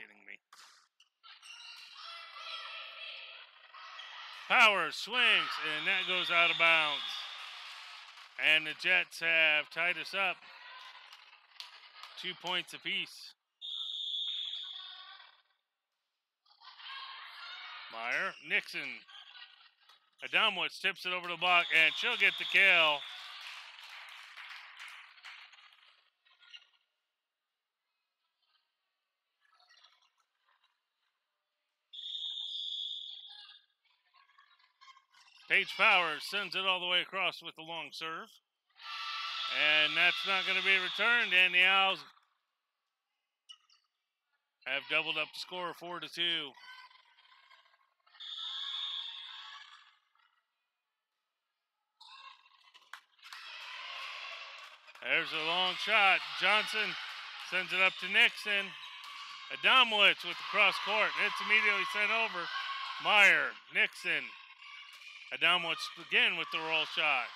Kidding me. Power swings, and that goes out of bounds. And the Jets have tied us up 2 points apiece. Meyer, Nixon Adamowitz tips it over the block, and she'll get the kill. Paige Powers sends it all the way across with the long serve. And that's not going to be returned, and the Owls have doubled up the score 4-2. There's a long shot. Johnson sends it up to Nixon. Adamowitz with the cross court. It's immediately sent over. Meyer, Nixon. Adamowitz again with the roll shot.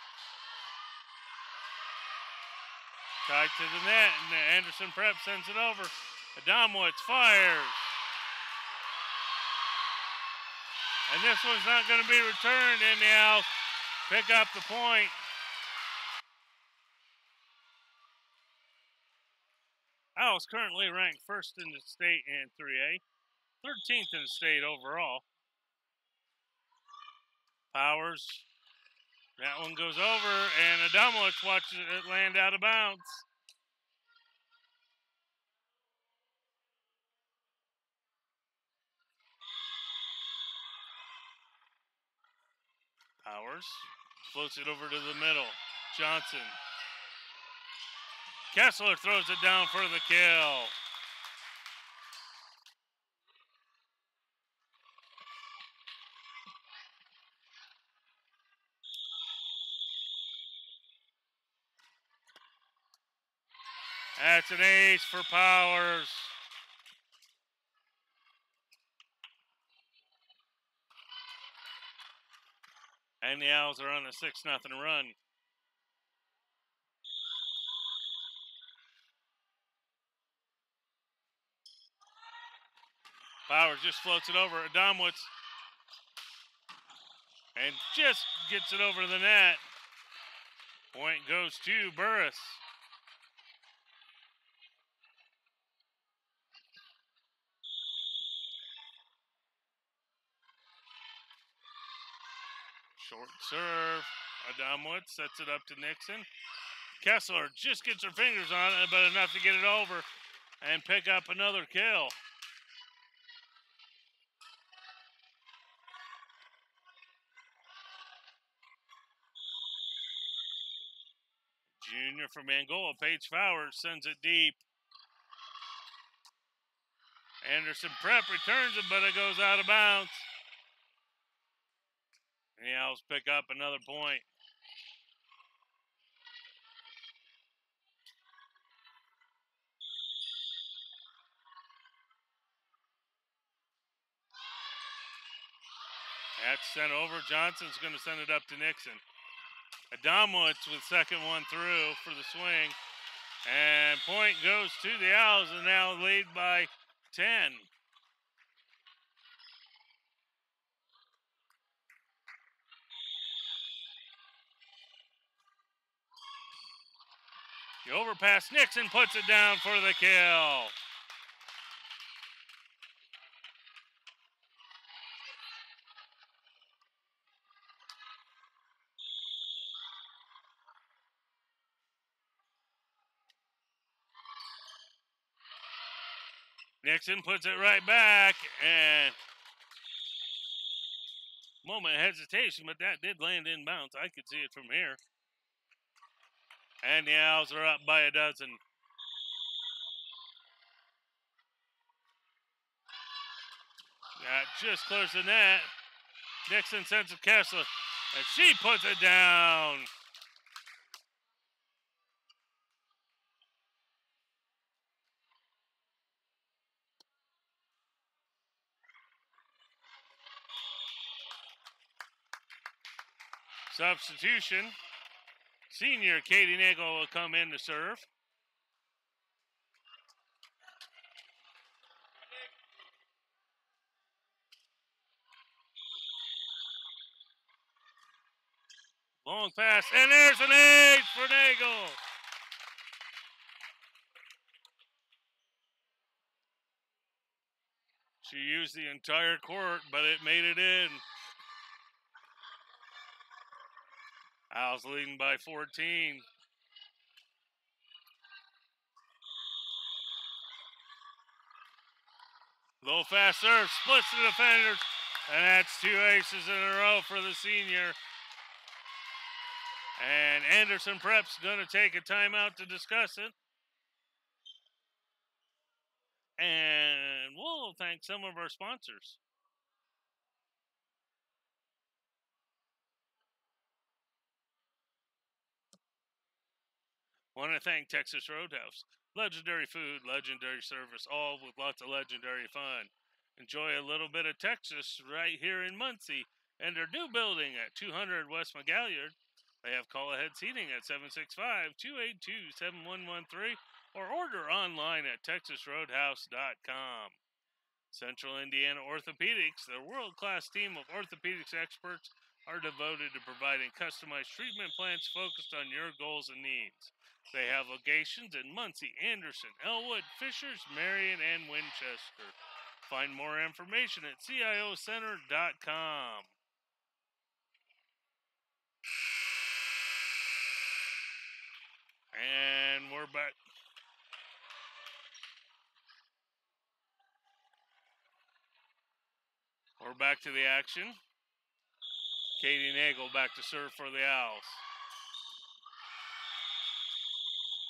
Tied to the net, and Anderson Prep sends it over. Adamowitz fires. And this one's not going to be returned, and the Owls pick up the point. Owls currently ranked first in the state in 3A, 13th in the state overall. Powers, that one goes over, and Adamowitz watches it land out of bounds. Powers floats it over to the middle. Johnson. Kessler throws it down for the kill. That's an ace for Powers. And the Owls are on a 6-0 run. Powers just floats it over Adamowitz and just gets it over the net. Point goes to Burris. Short serve. Adamowitz sets it up to Nixon. Kessler just gets her fingers on it, but enough to get it over and pick up another kill. Junior from Angola, Paige Powers sends it deep. Anderson Prep returns it, but it goes out of bounds. And the Owls pick up another point. That's sent over. Johnson's going to send it up to Nixon. Adamowitz with second one through for the swing. And point goes to the Owls, and now lead by 10. The overpass, Nixon puts it down for the kill. Nixon puts it right back, and moment of hesitation, but that did land in bounds. I could see it from here. And the Owls are up by a dozen. That just clears the net. Nixon sends it to Kessler, and she puts it down. Substitution. Senior Katie Nagel will come in to serve. Long pass, and there's an ace for Nagel. She used the entire court, but it made it in. Owls leading by 14. Low fast serve, splits the defenders, and that's 2 aces in a row for the senior. And Anderson Prep's going to take a timeout to discuss it. And we'll thank some of our sponsors. Want to thank Texas Roadhouse. Legendary food, legendary service, all with lots of legendary fun. Enjoy a little bit of Texas right here in Muncie and their new building at 200 West McGalliard. They have call-ahead seating at 765-282-7113 or order online at texasroadhouse.com. Central Indiana Orthopedics, their world-class team of orthopedics experts, are devoted to providing customized treatment plans focused on your goals and needs. They have locations in Muncie, Anderson, Elwood, Fishers, Marion, and Winchester. Find more information at ciocenter.com. And we're back. We're back to the action. Katie Nagel back to serve for the Owls.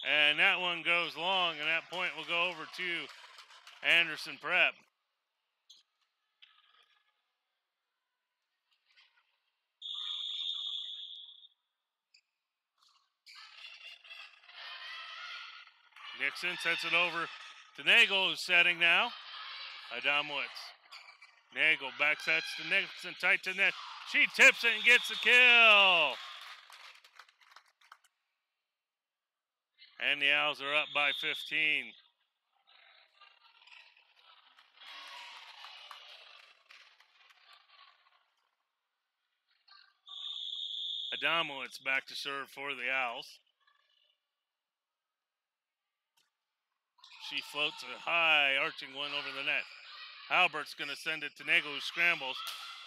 And that one goes long, and that point will go over to Anderson Prep. Nixon sets it over to Nagel, who's setting now. Adamowitz. Nagel back sets to Nixon, tight to net. She tips it and gets the kill. And the Owls are up by 15. Adamowitz back to serve for the Owls. She floats a high arching one over the net. Albert's going to send it to Nagel, who scrambles.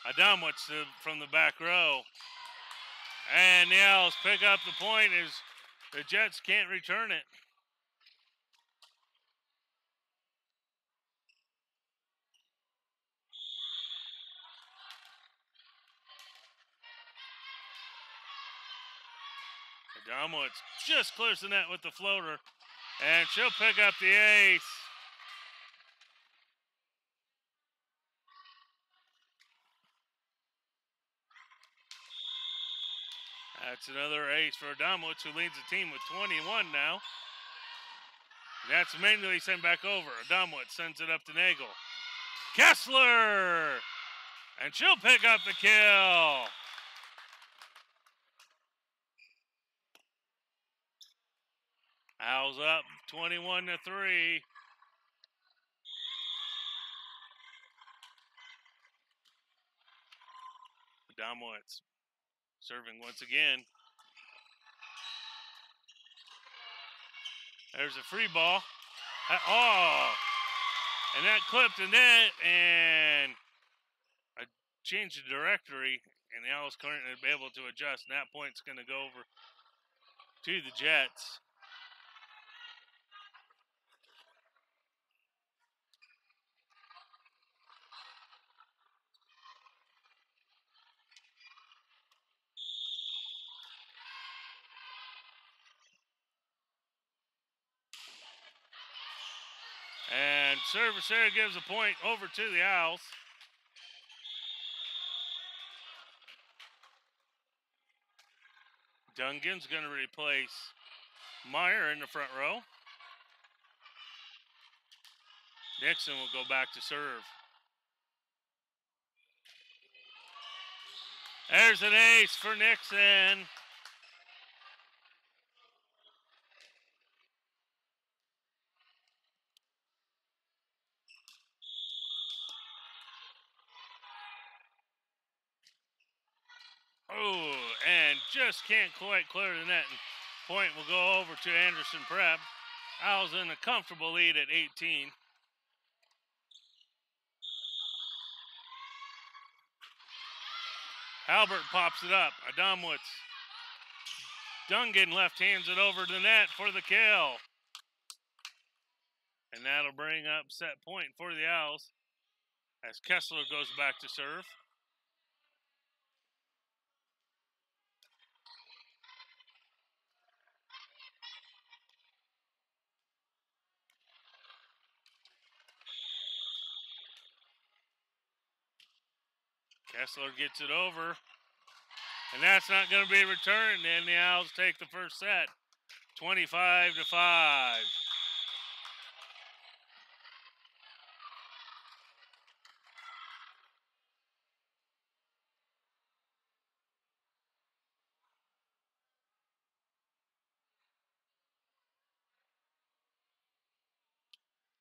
Adamowitz from the back row. And the Owls pick up the point as the Jets can't return it. Adamowitz just clears the net with the floater. And she'll pick up the ace. That's another ace for Adamowitz, who leads the team with 21 now. That's immediately sent back over. Adamowitz sends it up to Nagel. Kessler! And she'll pick up the kill. Owls up 21-3. Adamowitz serving once again. There's a free ball. Oh! And that clipped the net, and I changed the directory, and the Owls couldn't be able to adjust. And that point's going to go over to the Jets. And service there gives a point over to the Owls. Dungan's going to replace Meyer in the front row. Nixon will go back to serve. There's an ace for Nixon. Oh, and just can't quite clear the net. And point will go over to Anderson Prep. Owls in a comfortable lead at 18. Albert pops it up. Adamowitz Dungan left hands it over the net for the kill. And that'll bring up set point for the Owls as Kessler goes back to serve. Kessler gets it over. And that's not going to be returned. And the Owls take the first set, 25-5.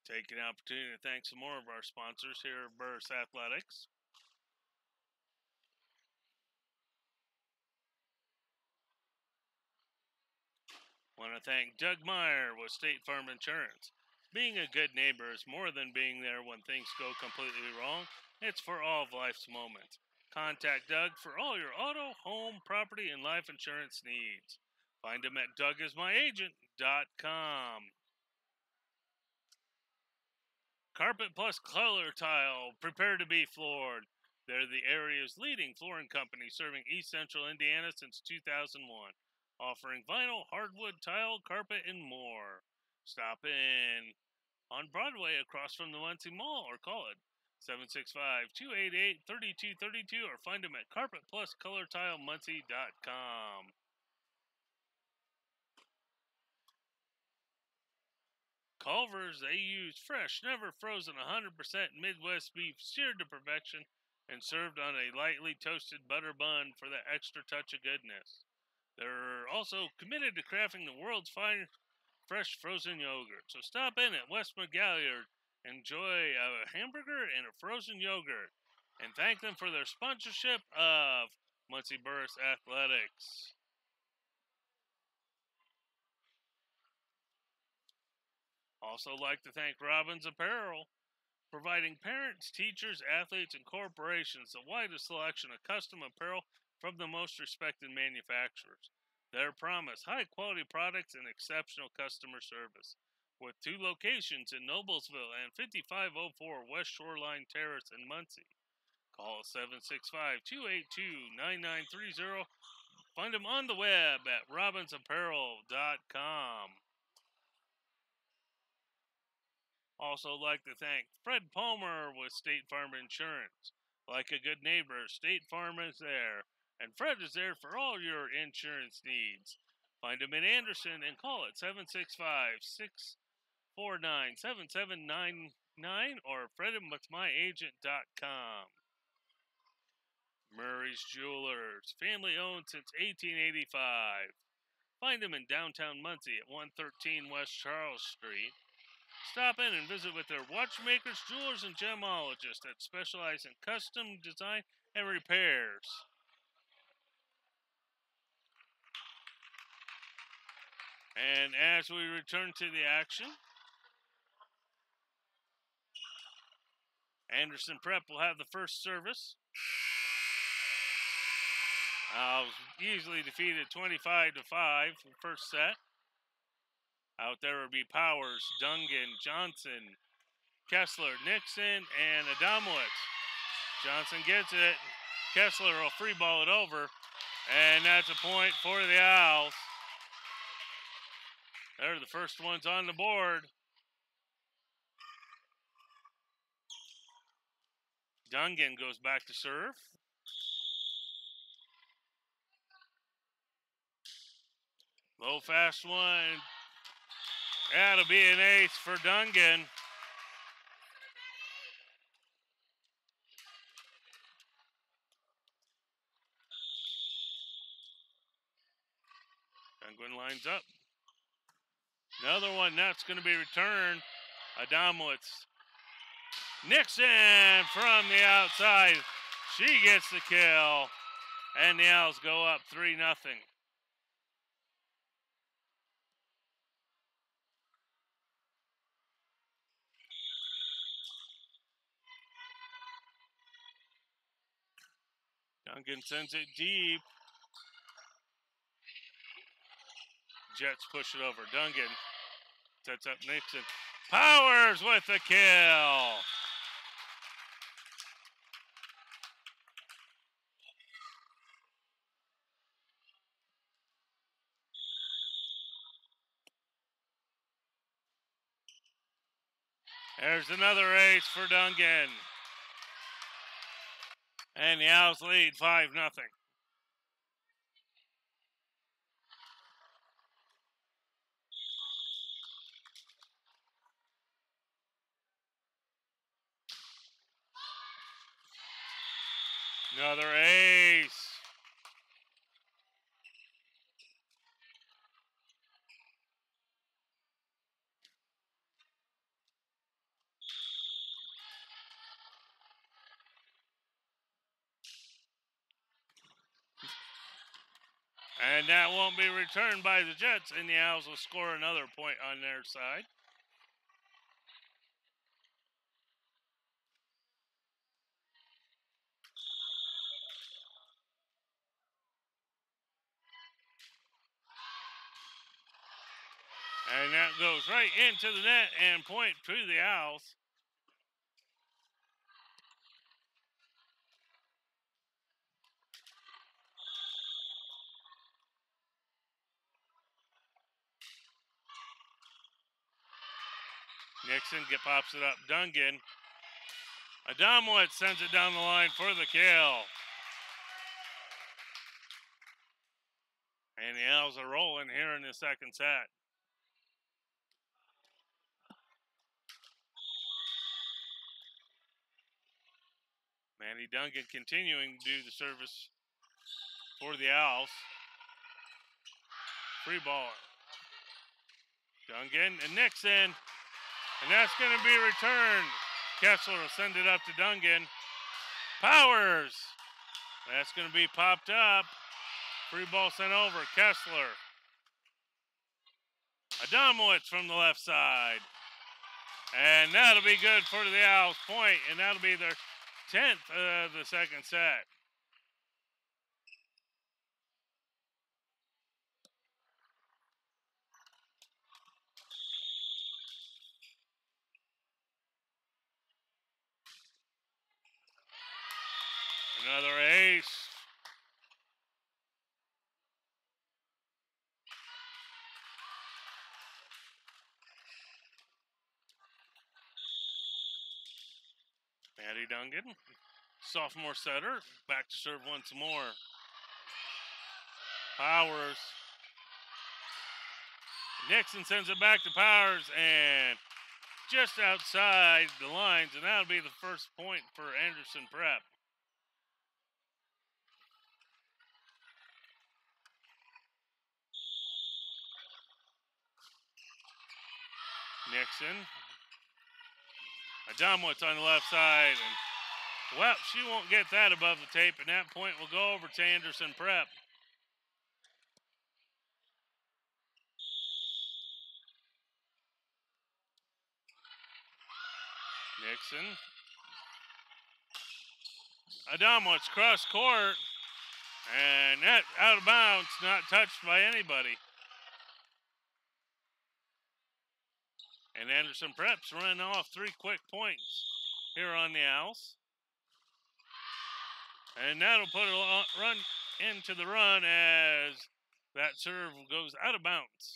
Take an opportunity to thank some more of our sponsors here at Burris Athletics. Want to thank Doug Meyer with State Farm Insurance. Being a good neighbor is more than being there when things go completely wrong. It's for all of life's moments. Contact Doug for all your auto, home, property, and life insurance needs. Find him at DougisMyAgent.com. Carpet Plus Color Tile. Prepare to be floored. They're the area's leading flooring company, serving East Central Indiana since 2001. Offering vinyl, hardwood, tile, carpet, and more. Stop in on Broadway across from the Muncie Mall or call it 765-288-3232 or find them at carpetpluscolortilemuncie.com. Culver's, they use fresh, never frozen, 100% Midwest beef seared to perfection and served on a lightly toasted butter bun for that extra touch of goodness. They're also committed to crafting the world's finest fresh frozen yogurt. So stop in at West McGalliard, enjoy a hamburger and a frozen yogurt, and thank them for their sponsorship of Muncie Burris Athletics. Also like to thank Robbins Apparel, providing parents, teachers, athletes, and corporations the widest selection of custom apparel from the most respected manufacturers. Their promise, high-quality products and exceptional customer service. With 2 locations in Noblesville and 5504 West Shoreline Terrace in Muncie. Call 765-282-9930. Find them on the web at robinsapparel.com. Also like to thank Fred Palmer with State Farm Insurance. Like a good neighbor, State Farm is there. And Fred is there for all your insurance needs. Find him in Anderson and call it 765-649-7799 or fredhimwithmyagent.com. Murray's Jewelers, family owned since 1885. Find them in downtown Muncie at 113 West Charles Street. Stop in and visit with their watchmakers, jewelers, and gemologists that specialize in custom design and repairs. And as we return to the action, Anderson Prep will have the first service. Easily defeated 25-5 in the first set. Out there will be Powers, Dungan, Johnson, Kessler, Nixon, and Adamowitz. Johnson gets it. Kessler will free ball it over. And that's a point for the Owls. They're the first ones on the board. Dungan goes back to serve. Low fast one. That'll be an ace for Dungan. Dungan lines up. Another one that's going to be returned. Adamowitz. Nixon from the outside. She gets the kill. And the Owls go up 3-0. Dungan sends it deep. Jets push it over. Dungan sets up Nixon. Powers with the kill. There's another ace for Dungan. And the Owls lead 5-0. Another ace. And that won't be returned by the Jets, and the Owls will score another point on their side. And that goes right into the net and point to the Owls. Nixon pops it up. Dungan. Adamowitz sends it down the line for the kill. And the Owls are rolling here in the second set. Manny Dungan continuing to do the service for the Owls. Free ball. Dungan and Nixon. And that's going to be returned. Kessler will send it up to Dungan. Powers. That's going to be popped up. Free ball sent over. Kessler. Adamowitz from the left side. And that'll be good for the Owls point. And that'll be their 10th of the second set. Another ace. Maddie Dungan, sophomore setter, back to serve once more. Powers. Nixon sends it back to Powers and just outside the lines, and that'll be the first point for Anderson Prep. Nixon. Adamowitz on the left side. And, well, she won't get that above the tape, and that point will go over to Anderson Prep. Nixon. Adamowitz cross court. And that out of bounds, not touched by anybody. And Anderson Prep's running off 3 quick points here on the Owls. And that'll put a run into the run as that serve goes out of bounds.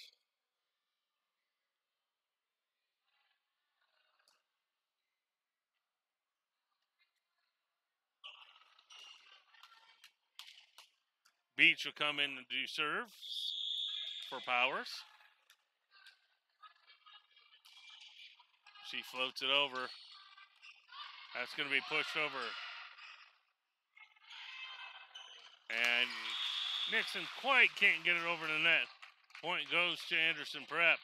Beach will come in and do serve for Powers. She floats it over. That's going to be pushed over. And Nixon quite can't get it over the net. Point goes to Anderson Prep.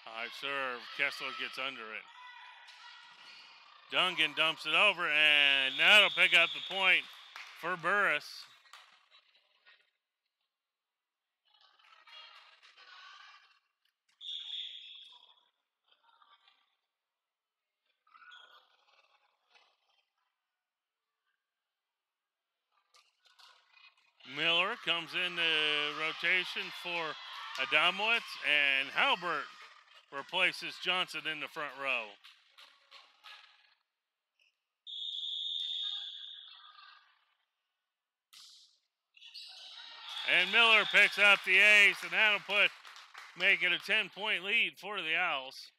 High serve. Kessler gets under it. Dungan dumps it over, and that'll pick up the point for Burris. Miller comes in the rotation for Adamowitz, and Halbert replaces Johnson in the front row. And Miller picks up the ace, and that'll make it a 10-point lead for the Owls.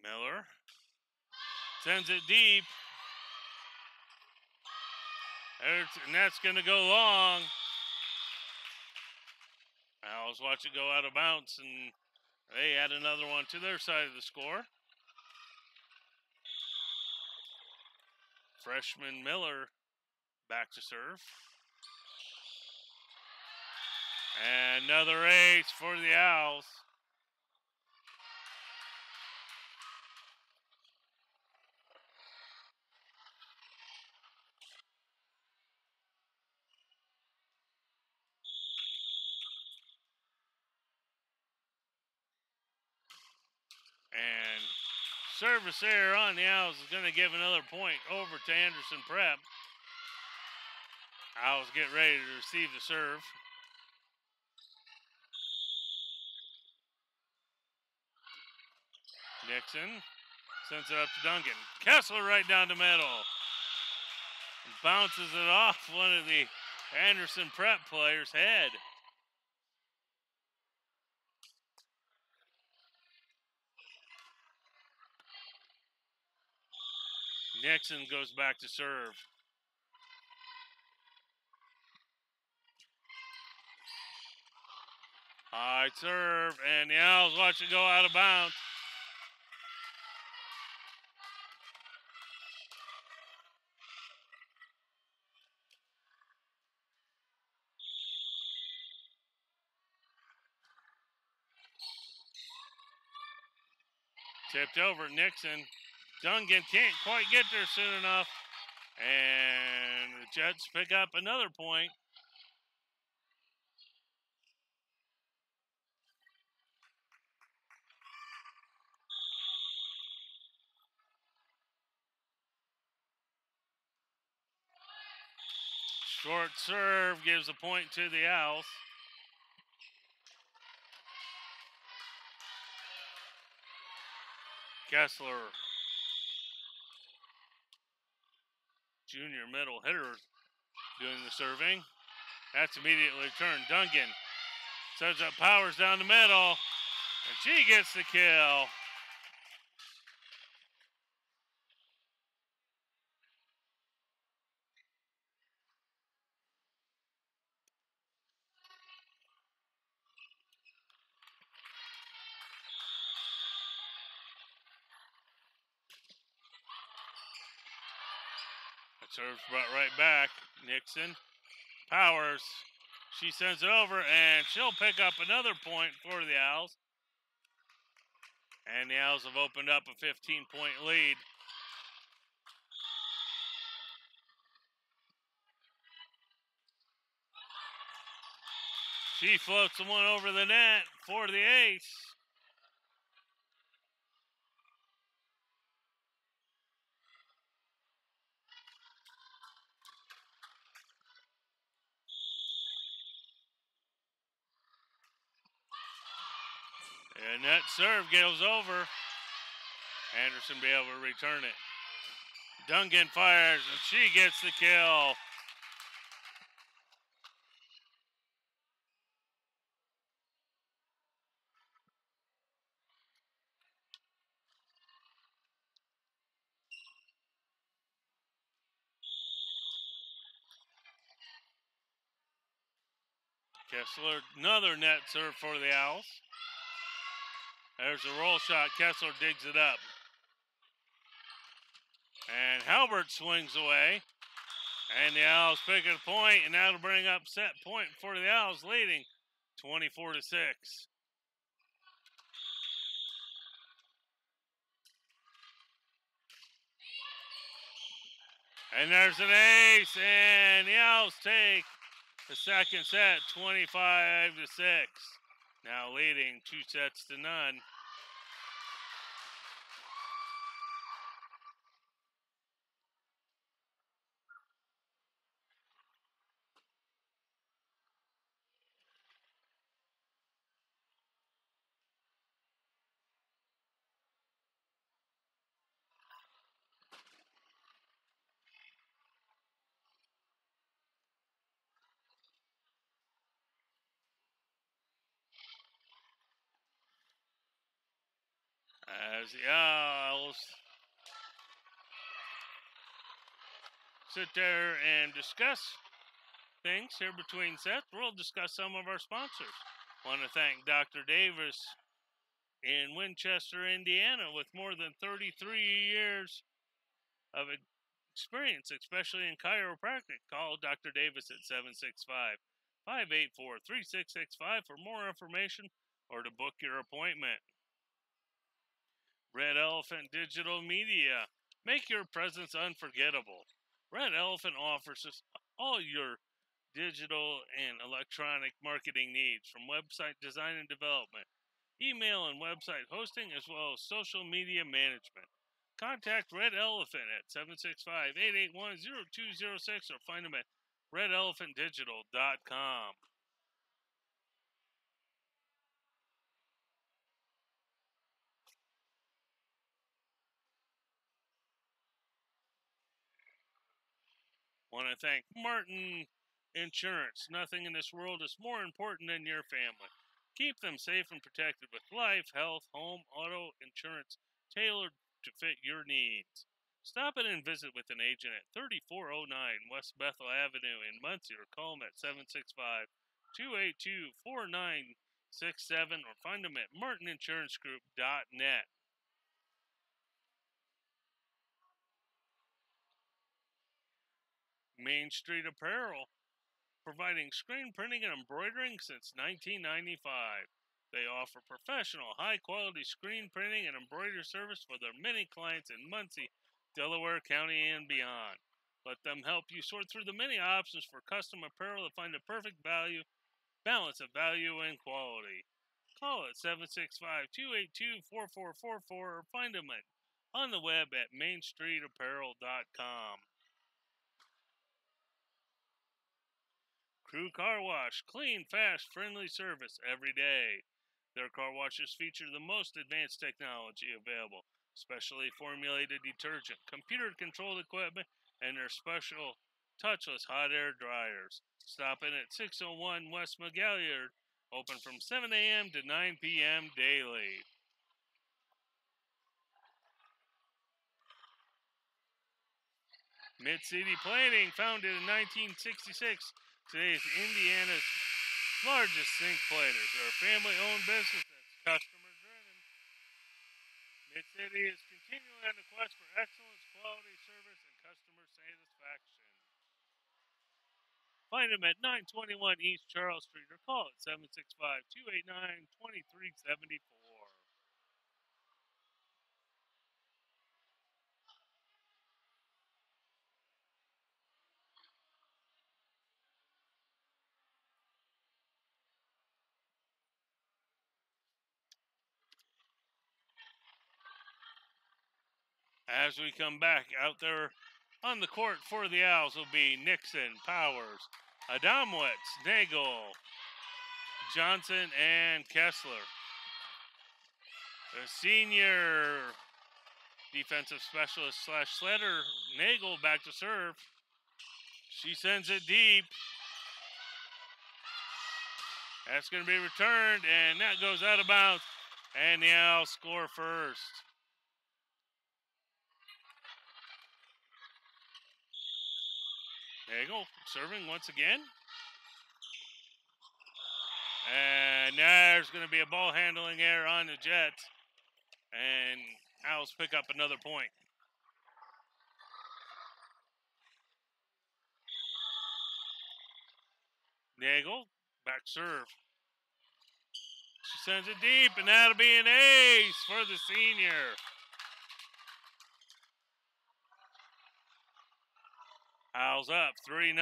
Miller sends it deep. And that's going to go long. Owls watch it go out of bounds, and they add another one to their side of the score. Freshman Miller back to serve. And another ace for the Owls. And service error on the Owls is going to give another point over to Anderson Prep. Owls get ready to receive the serve. Nixon sends it up to Duncan. Kessler right down the middle. Bounces it off one of the Anderson Prep players' head. Nixon goes back to serve. High serve, and the Owls watch it go out of bounds. Tipped over Nixon. Duncan can't quite get there soon enough. And the Jets pick up another point. Short serve gives a point to the Owls. Kessler, junior middle hitter, doing the serving. That's immediately returned. Duncan sends up Powers down the middle, and she gets the kill. Serve's brought right back. Nixon. Powers. She sends it over, and she'll pick up another point for the Owls. And the Owls have opened up a 15-point lead. She floats the one over the net for the ace. And that serve goes over. Anderson be able to return it. Duncan fires, and she gets the kill. Kessler, another net serve for the Owls. There's a roll shot. Kessler digs it up. And Halbert swings away. And the Owls pick a point, and that'll bring up set point for the Owls, leading 24-6. And there's an ace, and the Owls take the second set, 25-6. Now leading 2-0. As the Owls sit there and discuss things here between sets, we'll discuss some of our sponsors. Want to thank Dr. Davis in Winchester, Indiana, with more than 33 years of experience, especially in chiropractic. Call Dr. Davis at 765-584-3665 for more information or to book your appointment. Red Elephant Digital Media. Make your presence unforgettable. Red Elephant offers us all your digital and electronic marketing needs, from website design and development, email and website hosting, as well as social media management. Contact Red Elephant at 765-881-0206 or find them at redelephantdigital.com. Want to thank Martin Insurance. Nothing in this world is more important than your family. Keep them safe and protected with life, health, home, auto insurance tailored to fit your needs. Stop in and visit with an agent at 3409 West Bethel Avenue in Muncie or call them at 765-282-4967 or find them at martininsurancegroup.net. Main Street Apparel, providing screen printing and embroidering since 1995. They offer professional, high-quality screen printing and embroidery service for their many clients in Muncie, Delaware County, and beyond. Let them help you sort through the many options for custom apparel to find the perfect balance of value and quality. Call at 765-282-4444 or find them on the web at mainstreetapparel.com. Crew Car Wash. Clean, fast, friendly service every day. Their car washes feature the most advanced technology available, specially formulated detergent, computer-controlled equipment, and their special touchless hot air dryers. Stop in at 601 West McGalliard, open from 7 a.m. to 9 p.m. daily. Mid-City Planning, founded in 1966, today is Indiana's largest zinc platers. They're a family-owned business that's customer-driven. Mid-City is continually on the quest for excellence, quality service, and customer satisfaction. Find them at 921 East Charles Street or call at 765-289-2374. As we come back, out there on the court for the Owls will be Nixon, Powers, Adamowitz, Nagel, Johnson, and Kessler. The senior defensive specialist slash sletter, Nagel, back to serve. She sends it deep. That's going to be returned, and that goes out of bounds, and the Owls score first. Nagel serving once again. And there's going to be a ball handling error on the Jets. And Owls pick up another point. Nagel, back serve. She sends it deep, and that'll be an ace for the senior. Owls up 3-0.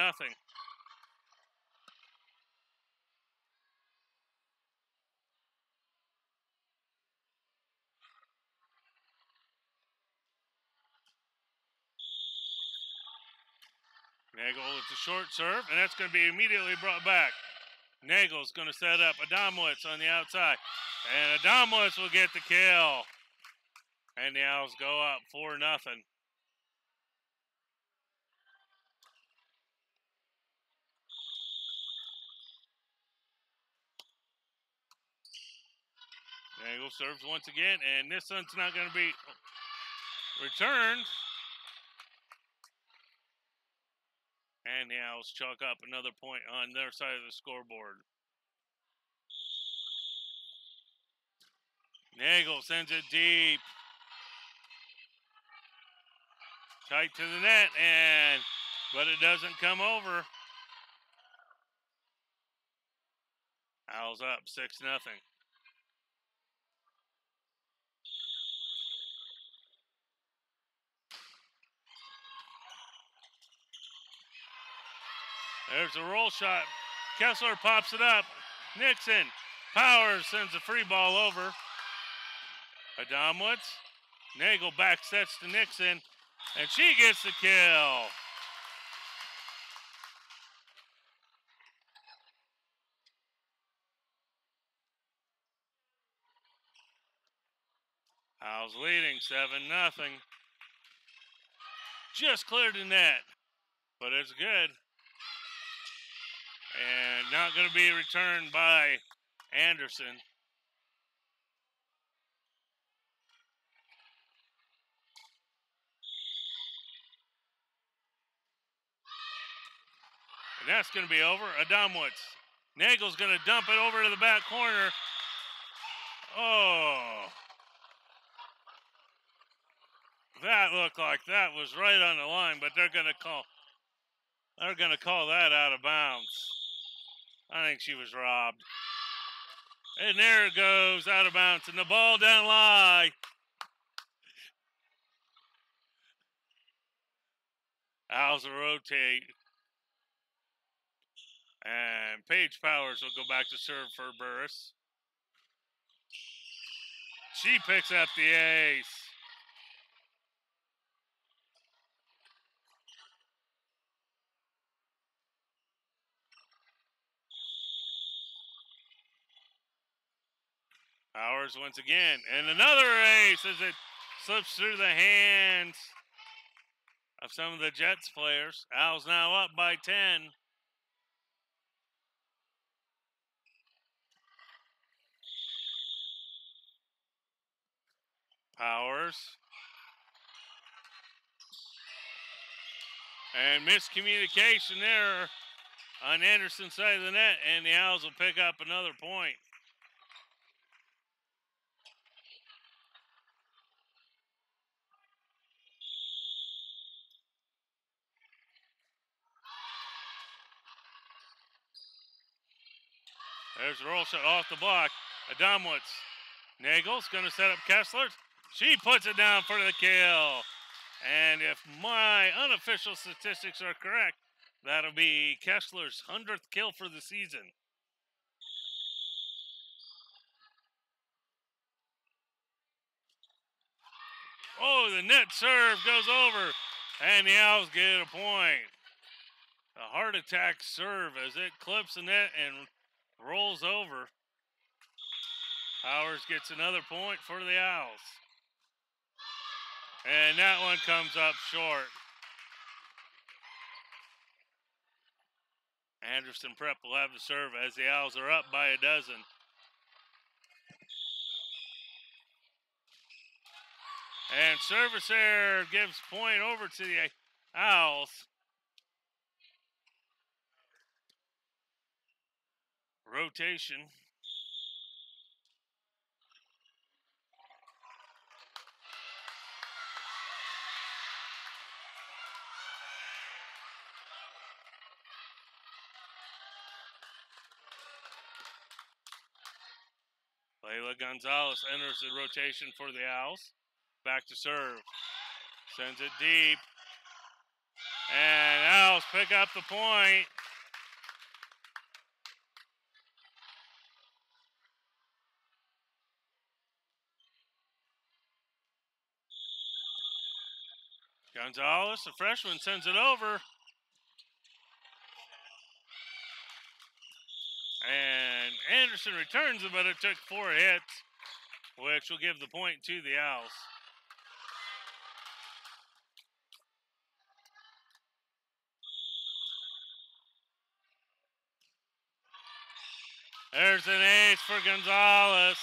Nagel with the short serve, and that's going to be immediately brought back. Nagel's going to set up Adamowitz on the outside, and Adamowitz will get the kill. And the Owls go up 4-0. Nagel serves once again, and this one's not going to be returned. And the Owls chalk up another point on their side of the scoreboard. Nagel sends it deep. Tight to the net, but it doesn't come over. Owls up 6-0. There's a roll shot. Kessler pops it up. Nixon. Powers sends a free ball over. Adamowitz. Nagel back sets to Nixon. And she gets the kill. Owls leading 7-0. Just cleared the net. But it's good. And not going to be returned by Anderson. And that's going to be over. Adamowitz. Nagel's going to dump it over to the back corner. Oh. That looked like that was right on the line, but they're going to call that out of bounds. I think she was robbed. And there it goes, out of bounds, and the ball down line. Owls will rotate. And Paige Powers will go back to serve for Burris. She picks up the ace. Powers once again. And another ace as it slips through the hands of some of the Jets players. Owls now up by 10. Powers. And miscommunication there on Anderson's side of the net, and the Owls will pick up another point. There's a roll shot off the block. Adamowitz. Nagel's going to set up Kessler. She puts it down for the kill. And if my unofficial statistics are correct, that'll be Kessler's 100th kill for the season. Oh, the net serve goes over, and the Owls get a point. A heart attack serve as it clips the net and rolls over. Powers gets another point for the Owls. And that one comes up short. Anderson Prep will have the serve as the Owls are up by a dozen. And service error gives point over to the Owls. Rotation. Layla Gonzalez enters the rotation for the Owls. Back to serve. Sends it deep. And Owls pick up the point. Gonzalez, the freshman, sends it over. Anderson returns it, but it took 4 hits, which will give the point to the Owls. There's an ace for Gonzalez.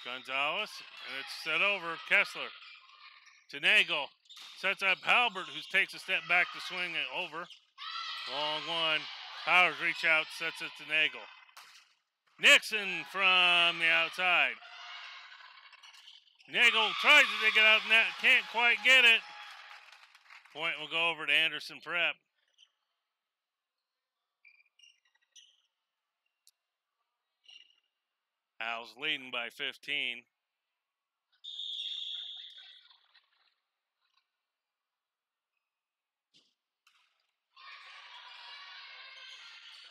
Gonzalez, and it's set over. Kessler to Nagel. Sets up Halbert, who takes a step back to swing it over. Long one. Powers reach out, sets it to Nagel. Nixon from the outside. Nagel tries to dig it out, net, can't quite get it. Point will go over to Anderson Prep. Owls leading by 15.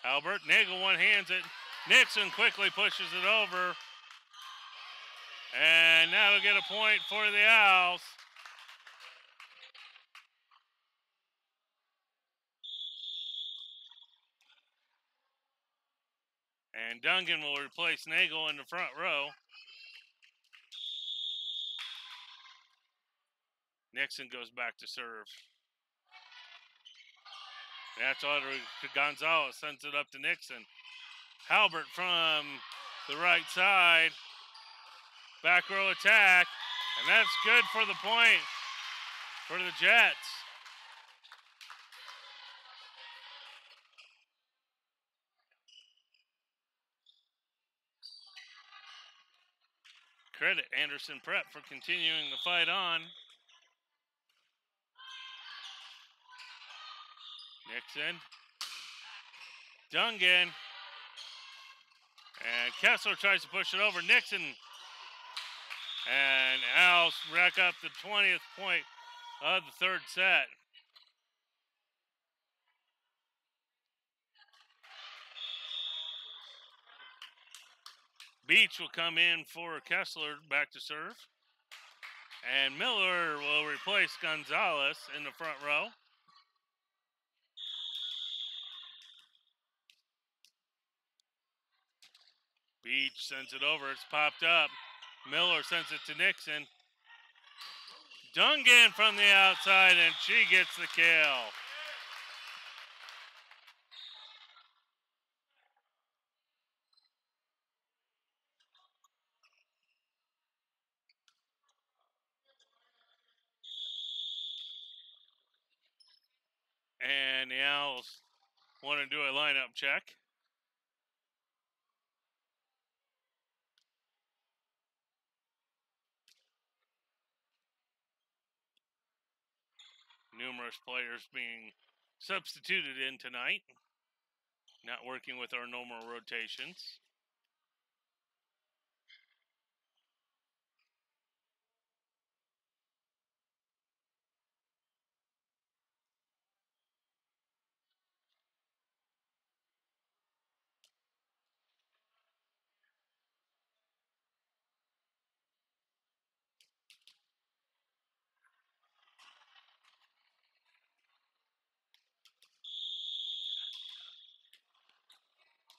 Albert, Nagel one-hands it. Nixon quickly pushes it over. And that'll get a point for the Owls. And Dungan will replace Nagel in the front row. Nixon goes back to serve. That's all. Gonzalez sends it up to Nixon. Halbert from the right side. Back row attack. And that's good for the point for the Jets. Credit Anderson Prep for continuing the fight on. Nixon. Dungan. And Kessler tries to push it over. Nixon. And Owls rack up the 20th point of the third set. Beach will come in for Kessler back to serve. And Miller will replace Gonzalez in the front row. Beach sends it over. It's popped up. Miller sends it to Nixon. Dungan from the outside, and she gets the kill. And the Owls want to do a lineup check. Numerous players being substituted in tonight. Not working with our normal rotations.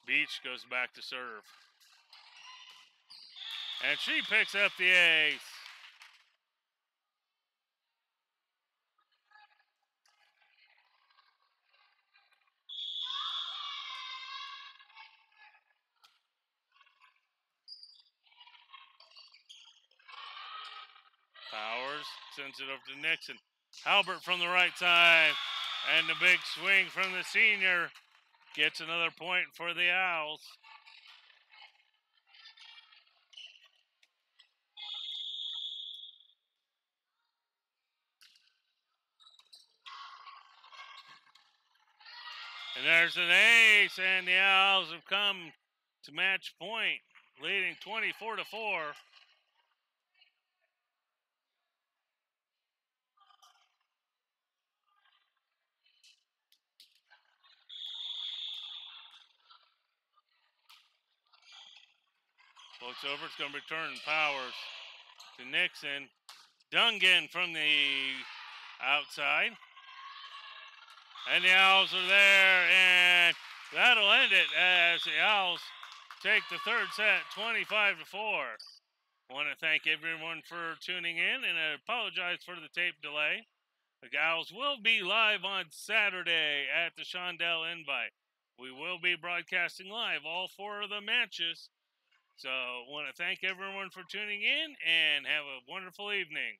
Beach goes back to serve. And she picks up the ace. Powers sends it over to Nixon. Halbert from the right side. And the big swing from the senior gets another point for the Owls. And there's an ace, and the Owls have come to match point, leading 24-4. Floats over. It's going to return Powers to Nixon. Dungan from the outside. And the Owls are there, and that'll end it as the Owls take the third set 25-4. I want to thank everyone for tuning in, and I apologize for the tape delay. The Owls will be live on Saturday at the Shondell Invite. We will be broadcasting live all 4 of the matches. So I want to thank everyone for tuning in, and have a wonderful evening.